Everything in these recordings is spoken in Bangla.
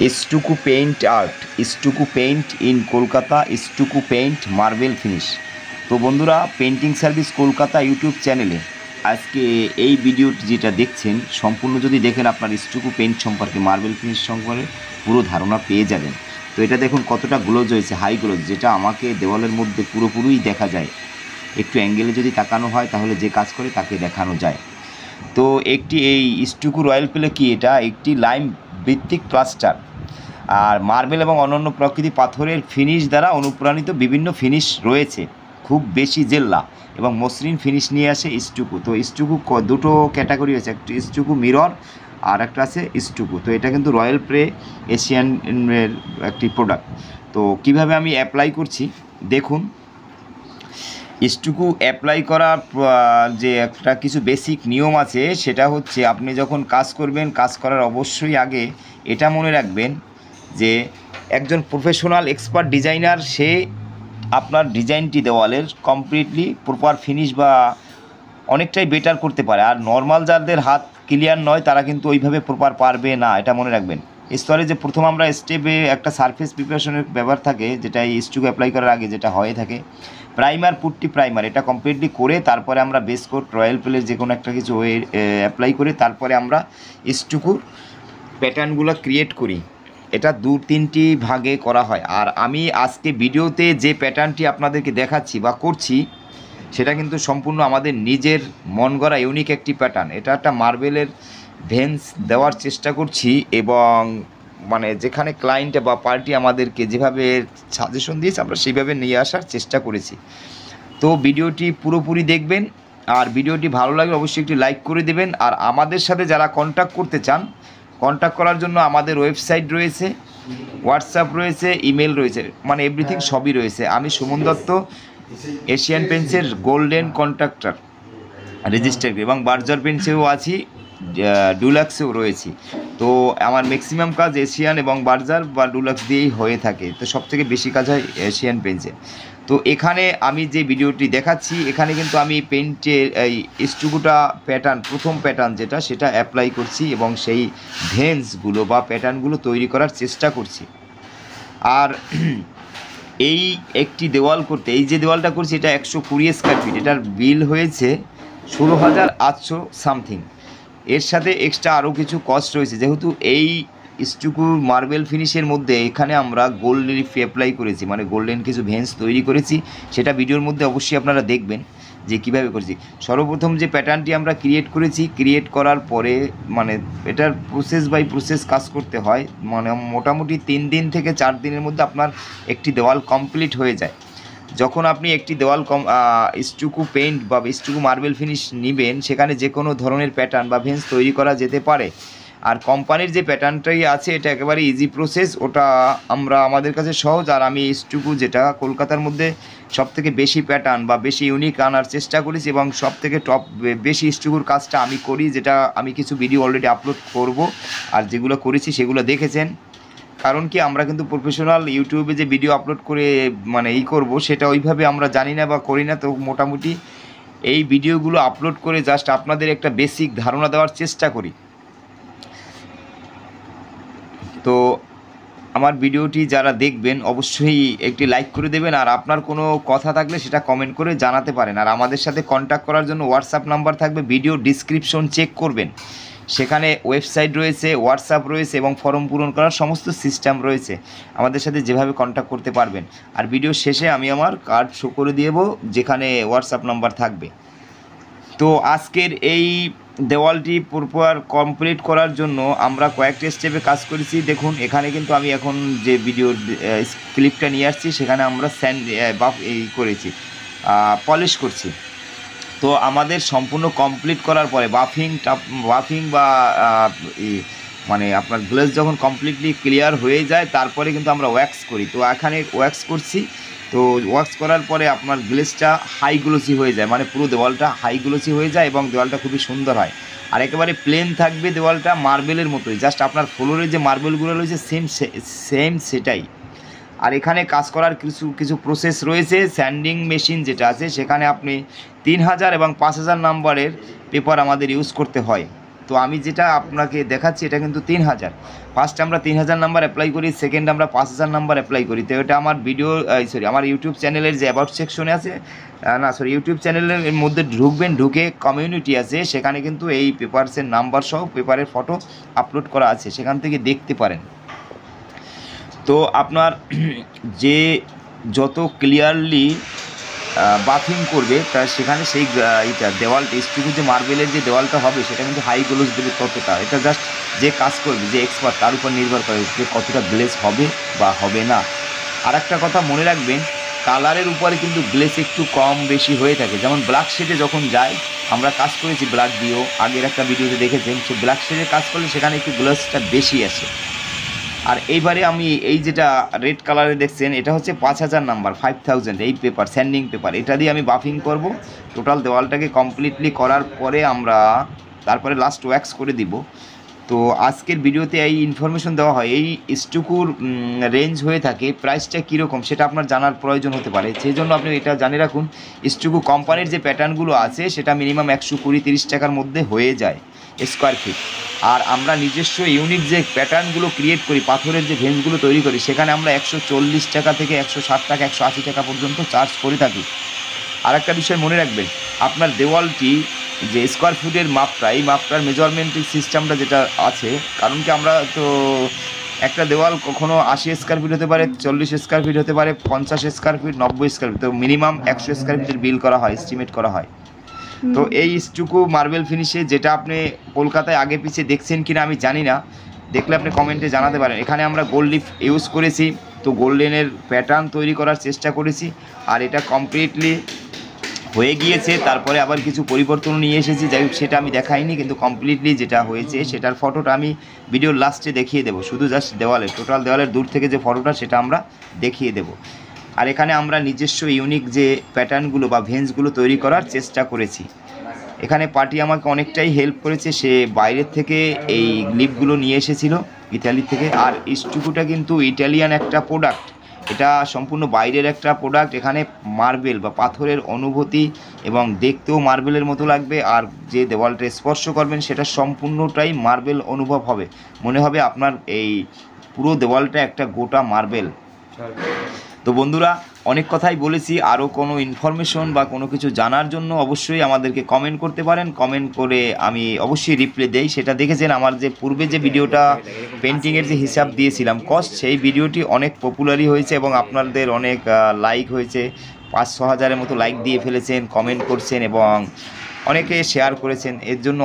স্টুকু paint art, stucco paint in Kolkata, stucco paint marble finish. তো বন্ধুরা, পেন্টিং সার্ভিস কলকাতা ইউটিউব চ্যানেলে আজকে এই ভিডিওটি যেটা দেখছেন সম্পূর্ণ যদি দেখেন আপনার স্টুকু পেইন্ট সম্পর্কে, মার্বেল ফিনিশ সম্পর্কে পুরো ধারণা পেয়ে যাবেন। তো এটা দেখুন কতটা গ্লোজ হয়েছে, হাই গ্লোজ, যেটা আমাকে দেওয়ালের মধ্যে পুরোপুরিই দেখা যায়। একটু অ্যাঙ্গেলে যদি তাকানো হয় তাহলে যে কাজ করে তাকে দেখানো যায়। তো একটি এই স্টুকু রয়্যাল প্লে কি, এটা একটি লাইম ভিত্তিক প্লাস্টার আর মার্বেল এবং অন্যান্য প্রকৃতি পাথরের ফিনিশ দ্বারা অনুপ্রাণিত বিভিন্ন ফিনিশ রয়েছে। খুব বেশি জেল্লা এবং মসৃণ ফিনিশ নিয়ে আসে স্টুকু। তো স্টুকু দুটো ক্যাটাগরি আছে, একটি স্টুকু মিরর আর একটা আছে স্টুকু। তো এটা কিন্তু রয়্যাল প্লে এশিয়ানের একটি প্রোডাক্ট। তো কিভাবে আমি অ্যাপ্লাই করছি দেখুন। স্টুকু অ্যাপ্লাই করার যে একটা কিছু বেসিক নিয়ম আছে, সেটা হচ্ছে আপনি যখন কাজ করবেন, কাজ করার অবশ্যই আগে এটা মনে রাখবেন যে একজন প্রফেশনাল এক্সপার্ট ডিজাইনার, সে আপনার ডিজাইনটি দেওয়ালের কমপ্লিটলি প্রপার ফিনিশ বা অনেকটাই বেটার করতে পারে। আর নর্মাল যাদের হাত ক্লিয়ার নয় তারা কিন্তু ওইভাবে প্রপার পারবে না, এটা মনে রাখবেন। স্তরে যে প্রথম আমরা স্টেপে একটা সারফেস প্রিপারেশনের ব্যবহার থাকে, যেটা এই স্টুকু অ্যাপ্লাই করার আগে যেটা হয়ে থাকে, প্রাইমার, পুট্টি প্রাইমার, এটা কমপ্লিটলি করে তারপরে আমরা বেস কোট রয়্যাল প্লের যে কোনো একটা কিছু অ্যাপ্লাই করে তারপরে আমরা স্টুকুর প্যাটার্নগুলো ক্রিয়েট করি। এটা 2-3টি ভাগে করা হয়। আর আমি আজকে ভিডিওতে যে প্যাটার্নটি আপনাদেরকে দেখাচ্ছি বা করছি, সেটা কিন্তু সম্পূর্ণ আমাদের নিজের মন গড়া ইউনিক একটি প্যাটার্ন। এটা একটা মার্বেলের ভেন্স দেওয়ার চেষ্টা করছি এবং মানে যেখানে ক্লায়েন্ট বা পার্টি আমাদেরকে যেভাবে সাজেশন দিয়েছে আমরা সেইভাবে নিয়ে আসার চেষ্টা করেছি। তো ভিডিওটি পুরোপুরি দেখবেন, আর ভিডিওটি ভালো লাগলে অবশ্যই একটি লাইক করে দেবেন। আর আমাদের সাথে যারা কন্ট্যাক্ট করতে চান, কন্ট্যাক্ট করার জন্য আমাদের ওয়েবসাইট রয়েছে, হোয়াটসঅ্যাপ রয়েছে, ইমেল রয়েছে, মানে এভরিথিং সবই রয়েছে। আমি সুমন দত্ত, এশিয়ান পেন্টসের গোল্ডেন কন্ট্রাক্টর রেজিস্টার এবং বার্জার পেন্টসেও আছি, ডুলাক্সেও রয়েছি। তো আমার ম্যাক্সিমাম কাজ এশিয়ান এবং বার্জার বা ডুলাক্স দিয়েই হয়ে থাকে। তো সবথেকে বেশি কাজ হয় এশিয়ান পেন্টসে। তো এখানে আমি যে ভিডিওটি দেখাচ্ছি, এখানে কিন্তু আমি পেন্টের এই স্টুকুটা প্যাটার্ন, প্রথম প্যাটার্ন যেটা, সেটা অ্যাপ্লাই করছি এবং সেই ভেন্সগুলো বা প্যাটার্নগুলো তৈরি করার চেষ্টা করছি। আর এই একটি দেওয়াল করতে, এই যে দেওয়ালটা করছি এটা 120 স্কোয়ার ফিট, এটার বিল হয়েছে 16,800 সামথিং। এর সাথে এক্সট্রা আরও কিছু কস্ট রয়েছে, যেহেতু এই স্টুকু মার্বেল ফিনিশের মধ্যে এখানে আমরা গোল্ড লিফ অ্যাপ্লাই করেছি, মানে গোল্ডেন কিছু ভেন্স তৈরি করেছি। সেটা ভিডিওর মধ্যে অবশ্যই আপনারা দেখবেন যে কীভাবে করেছি। সর্বপ্রথম যে প্যাটার্নটি আমরা ক্রিয়েট করেছি, ক্রিয়েট করার পরে মানে এটার প্রসেস বাই প্রসেস কাজ করতে হয়, মানে মোটামুটি 3 দিন থেকে 4 দিনের মধ্যে আপনার একটি দেওয়াল কমপ্লিট হয়ে যায়। যখন আপনি একটি দেওয়াল স্টুকু পেইন্ট বা স্টুকু মার্বেল ফিনিশ নেবেন, সেখানে যে কোনো ধরনের প্যাটার্ন বা ভেন্স তৈরি করা যেতে পারে। আর কোম্পানির যে প্যাটার্নটাই আছে এটা একেবারে ইজি প্রসেস, ওটা আমাদের কাছে সহজ। আর আমি স্টুকু যেটা কলকাতার মধ্যে সবথেকে বেশি প্যাটার্ন বা বেশি ইউনিক আনার চেষ্টা করেছি এবং সবথেকে টপ বেশি স্টুকুর কাজটা আমি করি, যেটা আমি কিছু ভিডিও অলরেডি আপলোড করব। আর যেগুলো করেছি সেগুলো দেখেছেন। কারণ কি, আমরা কিন্তু প্রফেশনাল ইউটিউবে যে ভিডিও আপলোড করে মানে করব, সেটা ওইভাবে আমরা জানি না বা করি না। তো মোটামুটি এই ভিডিওগুলো আপলোড করে জাস্ট আপনাদের একটা বেসিক ধারণা দেওয়ার চেষ্টা করি। তো আমার ভিডিওটি যারা দেখবেন অবশ্যই একটি লাইক করে দেবেন, আর আপনার কোনো কথা থাকলে সেটা কমেন্ট করে জানাতে পারেন। আর আমাদের সাথে কন্ট্যাক্ট করার জন্য হোয়াটসঅ্যাপ নাম্বার থাকবে, ভিডিও ডিসক্রিপশন চেক করবেন, সেখানে ওয়েবসাইট রয়েছে, হোয়াটসঅ্যাপ রয়েছে এবং ফর্ম পূরণ করার সমস্ত সিস্টেম রয়েছে। আমাদের সাথে যেভাবে কন্ট্যাক্ট করতে পারবেন। আর ভিডিও শেষে আমি আমার কার্ড শো করে দেব, যেখানে হোয়াটসঅ্যাপ নাম্বার থাকবে। তো আজকের এই দেওয়ালটি প্রপার কমপ্লিট করার জন্য আমরা কয়েকটি স্টেপে কাজ করেছি। দেখুন এখানে কিন্তু আমি এখন যে ভিডিওর ক্লিপটা নিয়ে আসছি, সেখানে আমরা করেছি, পলিশ করছি। তো আমাদের সম্পূর্ণ কমপ্লিট করার পরে বাফিং বা মানে আপনার গ্লেজ যখন কমপ্লিটলি ক্লিয়ার হয়ে যায়, তারপরে কিন্তু আমরা ওয়্যাক্স করি। তো এখানে ওয়্যাক্স করছি। তো ওয়াক্স করার পরে আপনার গ্লেসটা হাই গ্লোসি হয়ে যায়, মানে পুরো দেওয়ালটা হাই গ্লোসি হয়ে যায় এবং দেওয়ালটা খুবই সুন্দর হয়। আর একেবারে প্লেন থাকবে দেওয়ালটা, মার্বেলের মতোই, জাস্ট আপনার ফ্লোরে যে মার্বেলগুলো রয়েছে সেম সেটাই। আর এখানে কাজ করার কিছু প্রসেস রয়েছে। স্যান্ডিং মেশিন যেটা আছে, সেখানে আপনি 3000 এবং 5000 নাম্বারের পেপার আমাদের ইউজ করতে হয়। তো আমি যেটা আপনাকে দেখাচ্ছি এটা কিন্তু 3000। ফার্স্ট আমরা 3000 নাম্বার অ্যাপ্লাই করি, সেকেন্ড আমরা 5000 নাম্বার অ্যাপ্লাই করি। তো এটা আমার ভিডিও আমার ইউটিউব চ্যানেলের যে অ্যাবাউট সেকশনে আছে, ইউটিউব চ্যানেলের মধ্যে ঢুকবেন, ঢুকে কমিউনিটি আছে, সেখানে কিন্তু এই পেপারসের নাম্বার সহ পেপারের ফটো আপলোড করা আছে, সেখান থেকে দেখতে পারেন। তো আপনার যে যত ক্লিয়ারলি বাথিং করবে তা সেখানে সেই এইটা দেওয়ালটা স্টুকু যে মার্বেলের যে দেওয়ালটা হবে সেটা কিন্তু হাই গ্লোজ দেবে ততটা। এটা জাস্ট যে কাজ করবে, যে এক্সপার্ট, তার উপর নির্ভর করে যে কতটা গ্লেজ হবে বা হবে না। আর একটা কথা মনে রাখবেন, কালারের উপরে কিন্তু গ্লেজ একটু কম বেশি হয়ে থাকে। যেমন ব্ল্যাক শেডে যখন যায়, আমরা কাজ করেছি ব্ল্যাক দিয়েও, আগের একটা ভিডিওতে দেখেছেন, সে ব্ল্যাক শেডে কাজ করলে সেখানে একটু গ্লেজটা বেশি আসে। আর এইবারে আমি এই যেটা রেড কালারে দেখছেন, এটা হচ্ছে 5000 নাম্বার, 5000 এই পেপার, স্যান্ডিং পেপার, এটা দিয়ে আমি বাফিং করব। টোটাল দেওয়ালটাকে কমপ্লিটলি করার পরে আমরা তারপরে লাস্ট ওয়্যাক্স করে দিব। তো আজকের ভিডিওতে এই ইনফরমেশন দেওয়া হয়, এই স্টুকুর রেঞ্জ হয়ে থাকে, প্রাইসটা কীরকম সেটা আপনার জানার প্রয়োজন হতে পারে, সেই জন্য আপনি এটা জানে রাখুন। স্টুকু কোম্পানির যে প্যাটার্নগুলো আছে সেটা মিনিমাম 120-130 টাকার মধ্যে হয়ে যায় স্কোয়ার ফিট। আর আমরা নিজস্ব ইউনিক যে প্যাটার্নগুলো ক্রিয়েট করি, পাথরের যে ভেঞ্জগুলো তৈরি করি, সেখানে আমরা 140 টাকা থেকে 160 টাকা 180 টাকা পর্যন্ত চার্জ করে থাকি। আর একটা বিষয় মনে রাখবেন, আপনার দেওয়ালটি যে স্কোয়ার ফুটের মাপটা, এই মাপটার মেজারমেন্টের সিস্টেমটা যেটা আছে, কারণ কি আমরা তো একটা দেওয়াল কখনো 80 স্কোয়ার ফিট হতে পারে, 40 স্কোয়ার ফিট হতে পারে, 50 স্কোয়ার ফিট, 90 স্কোয়ার ফিট, তো মিনিমাম 100 স্কোয়ার ফিটের বিল করা হয়, এস্টিমেট করা হয়। তো এই স্টুকু মার্বেল ফিনিশে যেটা আপনি কলকাতায় আগে পিছিয়ে দেখছেন কিনা আমি জানি না, দেখলে আপনি কমেন্টে জানাতে পারেন। এখানে আমরা গোল্ড লিফ ইউজ করেছি, তো গোল্ডেনের প্যাটার্ন তৈরি করার চেষ্টা করেছি, আর এটা কমপ্লিটলি হয়ে গিয়েছে। তারপরে আবার কিছু পরিবর্তন নিয়ে এসেছি, যাই হোক সেটা আমি দেখাইনি, কিন্তু কমপ্লিটলি যেটা হয়েছে সেটার ফটোটা আমি ভিডিওর লাস্টে দেখিয়ে দেবো। শুধু জাস্ট দেওয়ালে, টোটাল দেওয়ালের দূর থেকে যে ফটোটা সেটা আমরা দেখিয়ে দেবো। আর এখানে আমরা নিজস্ব ইউনিক যে প্যাটার্নগুলো বা ভেন্সগুলো তৈরি করার চেষ্টা করেছি। এখানে পার্টি আমাকে অনেকটাই হেল্প করেছে, সে বাইরের থেকে এই লিপগুলো নিয়ে এসেছিল ইতালি থেকে। আর স্টুকুটা কিন্তু ইটালিয়ান একটা প্রোডাক্ট, এটা সম্পূর্ণ বাইরের একটা প্রোডাক্ট। এখানে মার্বেল বা পাথরের অনুভূতি এবং দেখতেও মার্বেলের মতো লাগবে, আর যে দেওয়ালটা স্পর্শ করবেন সেটা সম্পূর্ণটাই মার্বেল অনুভব হবে, মনে হবে আপনার এই পুরো দেওয়ালটা একটা গোটা মার্বেল। তো বন্ধুরা, অনেক কথাই বলেছি, আরও কোনো ইনফরমেশন বা কোনো কিছু জানার জন্য অবশ্যই আমাদেরকে কমেন্ট করতে পারেন। কমেন্ট করে আমি অবশ্যই রিপ্লাই দেই। সেটা দেখেছেন আমার যে পূর্বে যে ভিডিওটা পেন্টিংয়ের যে হিসাব দিয়েছিলাম কস্ট, সেই ভিডিওটি অনেক পপুলারই হয়েছে এবং আপনাদের অনেক লাইক হয়েছে, 5-6 হাজারের মতো লাইক দিয়ে ফেলেছেন, কমেন্ট করছেন এবং অনেকে শেয়ার করেছেন। এর জন্য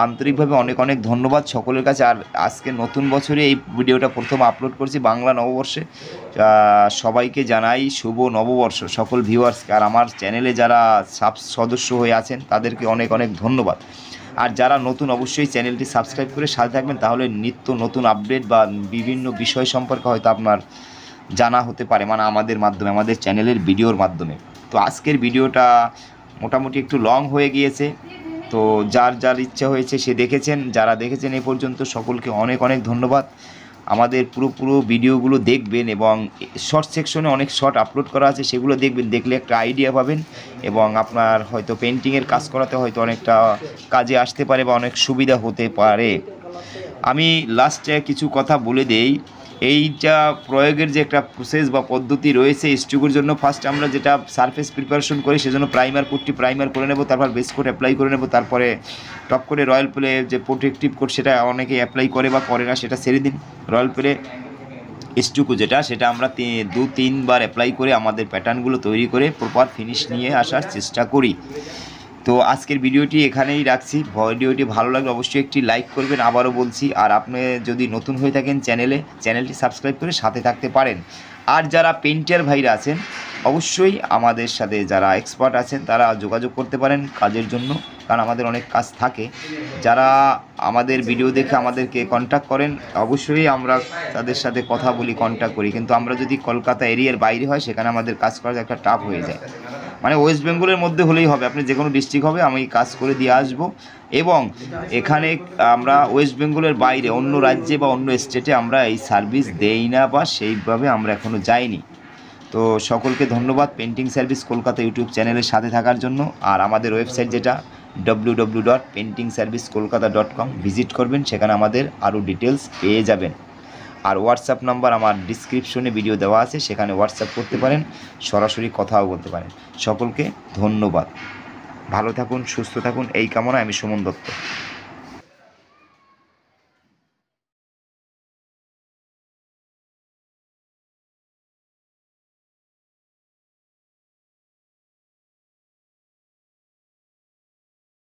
আন্তরিকভাবে অনেক অনেক ধন্যবাদ সকলের কাছে। আর আজকে নতুন বছরে এই ভিডিওটা প্রথম আপলোড করছি বাংলা নববর্ষে। সবাইকে জানাই শুভ নববর্ষ সকল ভিউয়ার্সকে। আর আমার চ্যানেলে যারা সদস্য হয়ে আছেন তাদেরকে অনেক অনেক ধন্যবাদ। আর যারা নতুন অবশ্যই চ্যানেলটি সাবস্ক্রাইব করে সাথে থাকবেন, তাহলে নিত্য নতুন আপডেট বা বিভিন্ন বিষয় সম্পর্কে হয়তো আপনার জানা হতে পারে, মানে আমাদের মাধ্যমে, আমাদের চ্যানেলের ভিডিওর মাধ্যমে। তো আজকের ভিডিওটা মোটামুটি একটু লং হয়ে গিয়েছে, তো যার যার ইচ্ছা হয়েছে সে দেখেছেন। যারা দেখেছেন এ পর্যন্ত সকলকে অনেক অনেক ধন্যবাদ। আমাদের পুরো ভিডিওগুলো দেখবেন এবং শর্ট সেকশনে অনেক শর্ট আপলোড করা আছে, সেগুলো দেখবেন, দেখলে একটা আইডিয়া পাবেন এবং আপনার হয়তো পেন্টিংয়ের কাজ করাতে হয়তো অনেকটা কাজে আসতে পারে বা অনেক সুবিধা হতে পারে। আমি লাস্টে কিছু কথা বলে দেই। এইটা প্রয়োগের যে একটা প্রসেস বা পদ্ধতি রয়েছে স্টুকুর জন্য, ফার্স্ট আমরা যেটা সারফেস প্রিপারেশন করি সেজন্য প্রাইমার করে নেব, তারপর বেস কোট অ্যাপ্লাই করে নেব, তারপরে টপ করে রয়্যাল প্লে যে প্রোটেক্টিভ কোট সেটা অনেকে অ্যাপ্লাই করে বা করে না, সেটা ছেড়ে দিন। রয়্যাল প্লে স্টুকু সেটা আমরা 2-3 বার অ্যাপ্লাই করে আমাদের প্যাটার্নগুলো তৈরি করে প্রপার ফিনিশ নিয়ে আসার চেষ্টা করি। তো আজকের ভিডিওটি এখানেই রাখছি। ভিডিওটি ভালো লাগলে অবশ্যই একটি লাইক করবেন, আবারও বলছি। আর আপনি যদি নতুন হয়ে থাকেন চ্যানেলটি সাবস্ক্রাইব করে সাথে থাকতে পারেন। আর যারা পেইন্টার ভাইরা আছেন অবশ্যই আমাদের সাথে, যারা এক্সপার্ট আছেন তারা যোগাযোগ করতে পারেন কাজের জন্য, কারণ আমাদের অনেক কাজ থাকে। যারা আমাদের ভিডিও দেখে আমাদেরকে কন্ট্যাক্ট করেন অবশ্যই আমরা তাদের সাথে কথা বলি, কন্ট্যাক্ট করি, কিন্তু আমরা যদি কলকাতা এরিয়ার বাইরে হয় সেখানে আমাদের কাজ করা একটা টাফ হয়ে যায়। মানে ওয়েস্ট বেঙ্গলের মধ্যে হলেই হবে, আপনি যে কোনো ডিস্ট্রিক্ট হবে আমি কাজ করে দিয়ে আসবো। এবং এখানে আমরা ওয়েস্ট বেঙ্গলের বাইরে অন্য রাজ্যে বা অন্য স্টেটে আমরা এই সার্ভিস দেই না বা সেইভাবে আমরা এখনও যাইনি। তো সকলকে ধন্যবাদ পেন্টিং সার্ভিস কলকাতা ইউটিউব চ্যানেলের সাথে থাকার জন্য। আর আমাদের ওয়েবসাইট যেটা www.paintingservicekolkata.com ভিজিট করবেন, সেখানে আমাদের আরও ডিটেলস পেয়ে যাবেন। আর হোয়াটসঅ্যাপ নাম্বার আমার ডিসক্রিপশনে ভিডিও দেওয়া আছে, সেখানে হোয়াটসঅ্যাপ করতে পারেন, সরাসরি কথাও বলতে পারেন। সকলকে ধন্যবাদ, ভালো থাকুন, সুস্থ থাকুন, এই কামনায় আমি সুমন দত্ত।